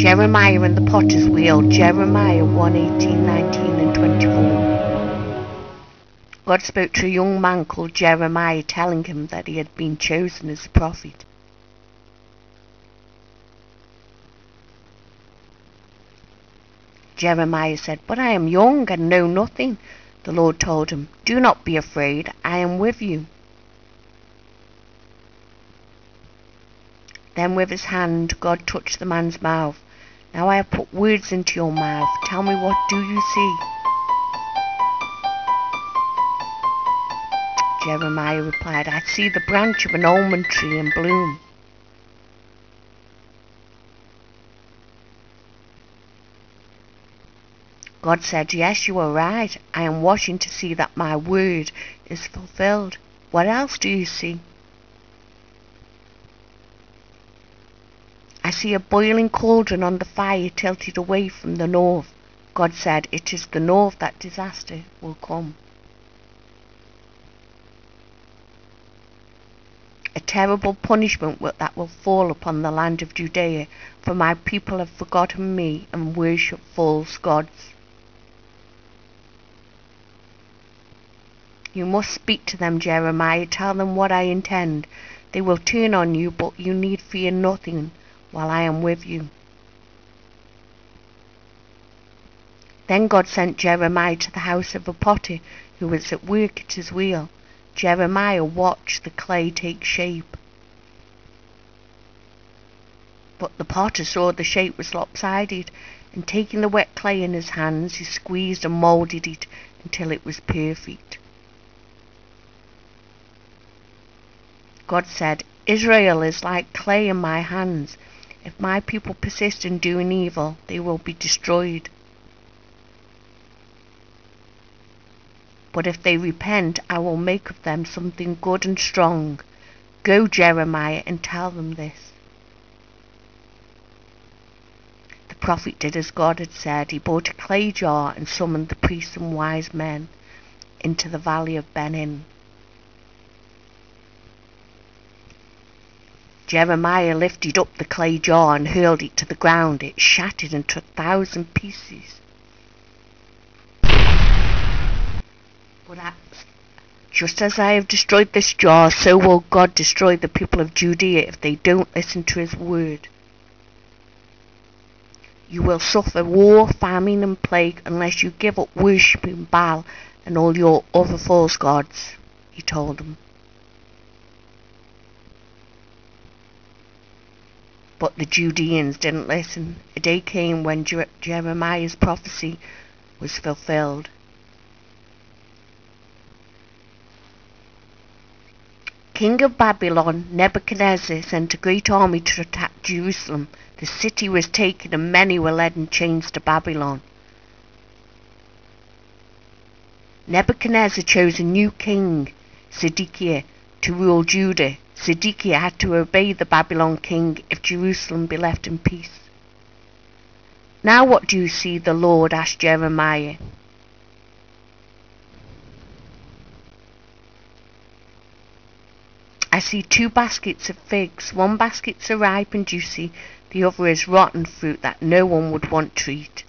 Jeremiah and the Potter's Wheel, Jeremiah 1:18, 19 and 24. God spoke to a young man called Jeremiah, telling him that he had been chosen as a prophet. Jeremiah said, "But I am young and know nothing." The Lord told him, "Do not be afraid, I am with you." Then with his hand God touched the man's mouth. "Now I have put words into your mouth. Tell me, what do you see?" Jeremiah replied, "I see the branch of an almond tree in bloom." God said, "Yes, you are right. I am watching to see that my word is fulfilled. What else do you see?" "I see a boiling cauldron on the fire tilted away from the north." God said, "It is the north that disaster will come. A terrible punishment that will fall upon the land of Judea, for my people have forgotten me and worshipped false gods." "You must speak to them, Jeremiah. Tell them what I intend. They will turn on you, but you need fear nothing while I am with you." Then God sent Jeremiah to the house of a potter who was at work at his wheel. Jeremiah watched the clay take shape. But the potter saw the shape was lopsided, and taking the wet clay in his hands, he squeezed and moulded it until it was perfect. God said, "Israel is like clay in my hands. If my people persist in doing evil, they will be destroyed. But if they repent, I will make of them something good and strong. Go, Jeremiah, and tell them this." The prophet did as God had said. He bought a clay jar and summoned the priests and wise men into the valley of Ben Hinnom. Jeremiah lifted up the clay jar and hurled it to the ground. It shattered into 1,000 pieces. But just as I have destroyed this jar, so will God destroy the people of Judea if they don't listen to his word. You will suffer war, famine and plague unless you give up worshipping Baal and all your other false gods, he told them. But the Judeans didn't listen. A day came when Jeremiah's prophecy was fulfilled. King of Babylon, Nebuchadnezzar, sent a great army to attack Jerusalem. The city was taken and many were led in chains to Babylon. Nebuchadnezzar chose a new king, Zedekiah, to rule Judah. Zedekiah had to obey the Babylon king if Jerusalem be left in peace. "Now what do you see?" the Lord asked Jeremiah. "I see 2 baskets of figs. One basket's ripe and juicy, the other is rotten fruit that no one would want to eat."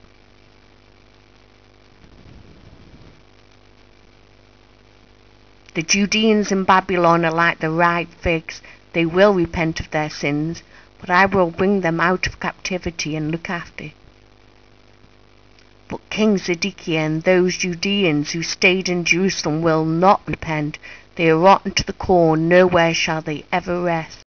The Judeans in Babylon are like the ripe figs. They will repent of their sins, but I will bring them out of captivity and look after. But King Zedekiah and those Judeans who stayed in Jerusalem will not repent. They are rotten to the core, nowhere shall they ever rest.